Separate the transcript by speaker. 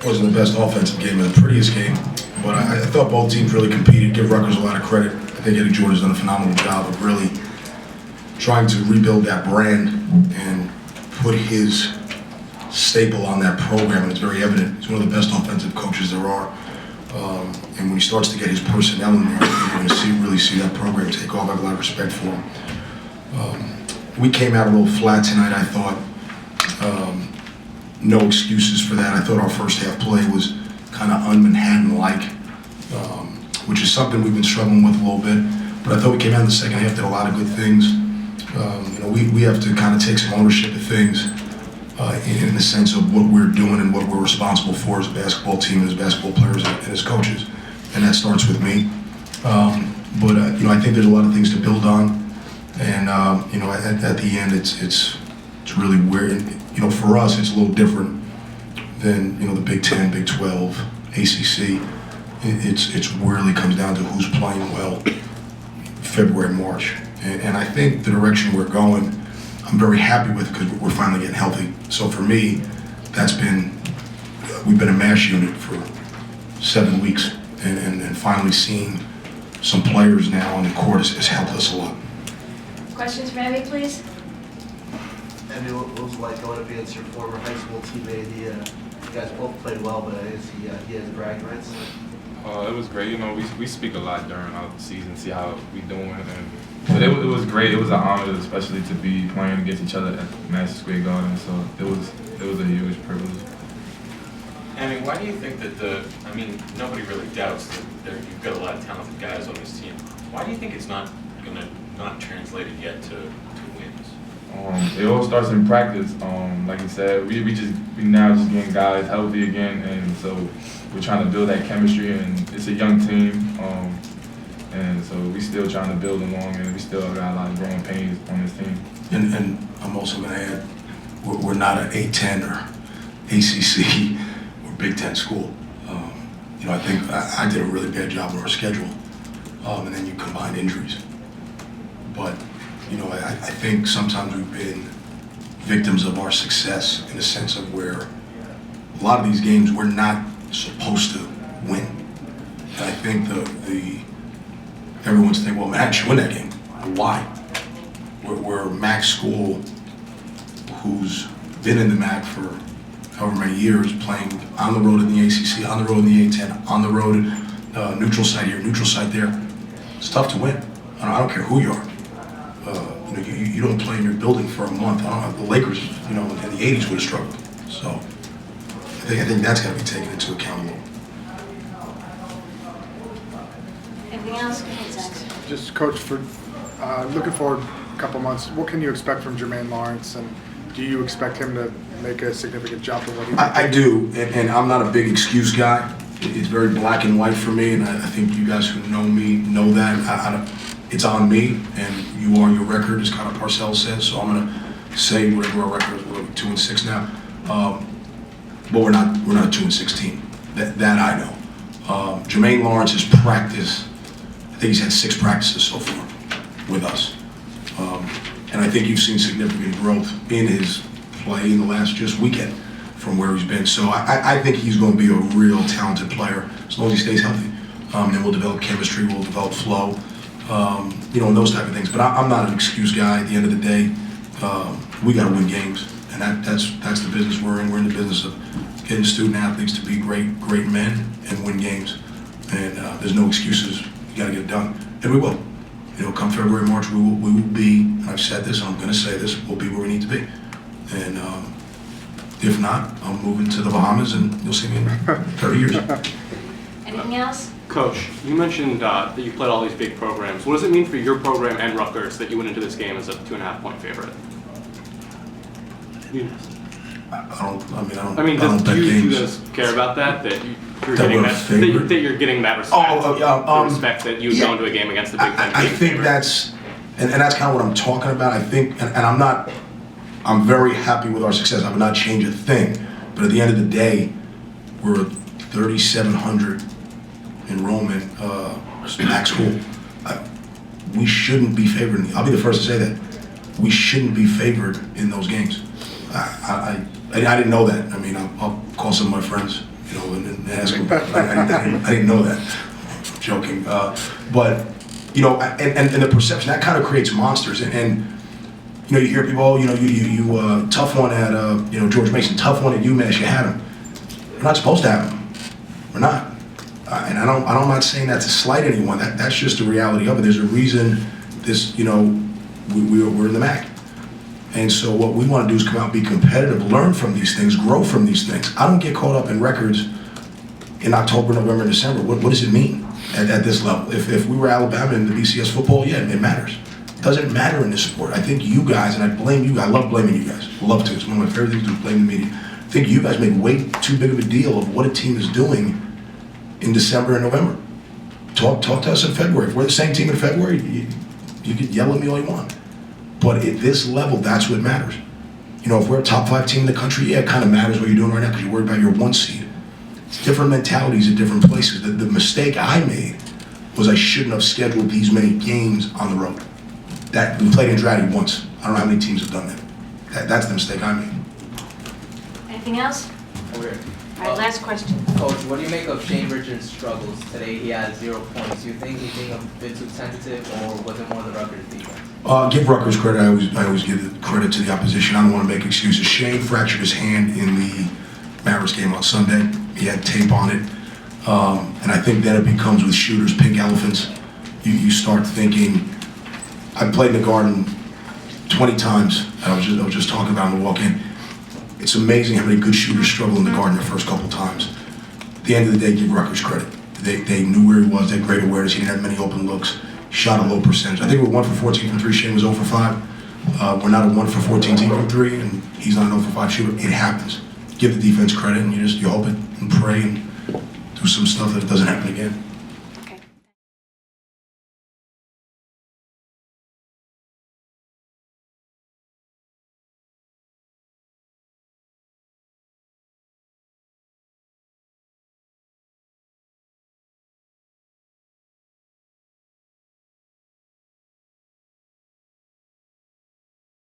Speaker 1: wasn't the best offensive game or the prettiest game, but I thought both teams really competed. Give Rutgers a lot of credit. I think Eddie Jordan's done a phenomenal job of really trying to rebuild that brand and put his staple on that program, and it's very evident. He's one of the best offensive coaches there are. And when he starts to get his personnel in there, I think you're going to really see that program take off. I have a lot of respect for him. We came out a little flat tonight, I thought. No excuses for that. I thought our first half play was kind of un-Manhattan-like, which is something we've been struggling with a little bit. But I thought we came out in the second half, did a lot of good things. We have to kind of take some ownership of things in the sense of what we're doing and what we're responsible for as a basketball team and as basketball players and as coaches. And that starts with me. I think there's a lot of things to build on. And, at the end, it's really weird. For us, it's a little different than, the Big Ten, Big 12, ACC. It's really comes down to who's playing well February, March. And I think the direction we're going, I'm very happy with because we're finally getting healthy. So for me, we've been a mash unit for 7 weeks. And finally seeing some players now on the court has helped us a lot.
Speaker 2: Questions for Emmy, please?
Speaker 3: Emmy, what was it like going up against your former high school teammate? You guys both played well, but I guess he has bragging rights.
Speaker 4: It was great. We speak a lot during our season, see how we doing, but it was great. It was an honor, especially to be playing against each other at Madison Square Garden. So it was a huge privilege.
Speaker 5: Emmy, why do you think that nobody really doubts that you've got a lot of talented guys on this team. Why do you think it's not translated yet to wins?
Speaker 4: It all starts in practice. Like you said, we now just getting guys healthy again, and so we're trying to build that chemistry. And it's a young team, and so we still trying to build along, and we still got a lot of growing pains on this team.
Speaker 1: And I'm also going to add, we're not an A10 or ACC or Big Ten school. I think I did a really bad job of our schedule, and then you combine injuries. But I think sometimes we've been victims of our success in the sense of where a lot of these games we're not supposed to win. And I think everyone's thinking, well, Mac should win that game. Why? We're a MAC school who's been in the MAC for however many years, playing on the road in the ACC, on the road in the A10, on the road, neutral site here, neutral site there. It's tough to win. I don't care who you are. You don't play in your building for a month. The Lakers, in the 80s would have struggled. So I think that's got to be taken into account a little.
Speaker 2: Anything else? Go ahead, Zach.
Speaker 6: Just, Coach, for looking forward a couple months, what can you expect from Jermaine Lawrence, and do you expect him to make a significant jump in what he did?
Speaker 1: I do, and I'm not a big excuse guy. It's very black and white for me, and I think you guys who know me know that. It's on me, and you are your record, as kind of Parcells says. So I'm going to say whatever our record is. We're 2-6 now, but we're not a 2-6 team. That I know. Jermaine Lawrence's practice, I think he's had 6 practices so far with us, and I think you've seen significant growth in his play in the last just weekend from where he's been. So I think he's going to be a real talented player as long as he stays healthy. And we'll develop chemistry, we'll develop flow. And those type of things. But I'm not an excuse guy. At the end of the day, we got to win games, and that's the business we're in. We're in the business of getting student athletes to be great men and win games. And there's no excuses. You got to get it done, and we will. Come February, March, we will be. And I've said this, and I'm going to say this. We'll be where we need to be. And if not, I'm moving to the Bahamas, and you'll see me in 30 years.
Speaker 2: Anything else?
Speaker 7: Coach, you mentioned that you played all these big programs. What does it mean for your program and Rutgers that you went into this game as a 2.5-point favorite?
Speaker 1: I mean,
Speaker 7: do you guys care about that? That you're getting that respect? The respect that you go into a game against the Big Ten.
Speaker 1: I think that's, and that's kind of what I'm talking about. I think, and I'm very happy with our success. I would not change a thing. But at the end of the day, we're 3,700 enrollment MAC school. We shouldn't be favored. I'll be the first to say that. We shouldn't be favored in those games. I didn't know that. I'll call some of my friends you know, and ask him. I didn't know that. I'm joking. But, you know, and the perception, that kind of creates monsters. And you know, you hear people, oh, you know, you tough one at, you know, George Mason, tough one at UMass, you had him. We're not supposed to have him. We're not. And I'm not saying that to slight anyone. That's just the reality of it. There's a reason this, you know, we're in the MAC. And so what we want to do is come out, be competitive, learn from these things, grow from these things. I don't get caught up in records in October, November, and December. What does it mean at this level? If we were Alabama in the BCS football, yeah, it matters. It doesn't matter in this sport. I think you guys, and I blame you, I love blaming you guys. Love to. It's one of my favorite things to blame the media. I think you guys make way too big of a deal of what a team is doing in December and November. Talk to us in February. If we're the same team in February, you can yell at me all you want. But at this level, that's what matters. You know, if we're a top 5 team in the country, yeah, it kind of matters what you're doing right now because you're worried about your 1 seed. It's different mentalities at different places. The mistake I made was I shouldn't have scheduled these many games on the road. That we played in Dratty once. I don't know how many teams have done that. That's the mistake I made.
Speaker 2: Anything else?
Speaker 8: Okay.
Speaker 2: All right, last question.
Speaker 8: Coach, what do you make of Shane Richards' struggles? Today he had 0 points. Do you think he's being a bit too tentative, or was it more the Rutgers defense?
Speaker 1: Give Rutgers credit. I always give the credit to the opposition. I don't want to make excuses. Shane fractured his hand in the Mavericks game on Sunday. He had tape on it. And I think then it becomes with shooters, pink elephants. You start thinking, I played in the Garden 20 times. I was just talking about in the walk-in. It's amazing how many good shooters struggle in the Garden the first couple times. At the end of the day, give Rutgers credit. They knew where he was. They had great awareness. He didn't have many open looks. Shot a low percentage. I think we're 1 for 14 from 3. Shane was 0 for 5. We're not a 1 for 14 team from 3, and he's not an 0 for 5 shooter. It happens. Give the defense credit, and you hope it and pray and do some stuff that doesn't happen again.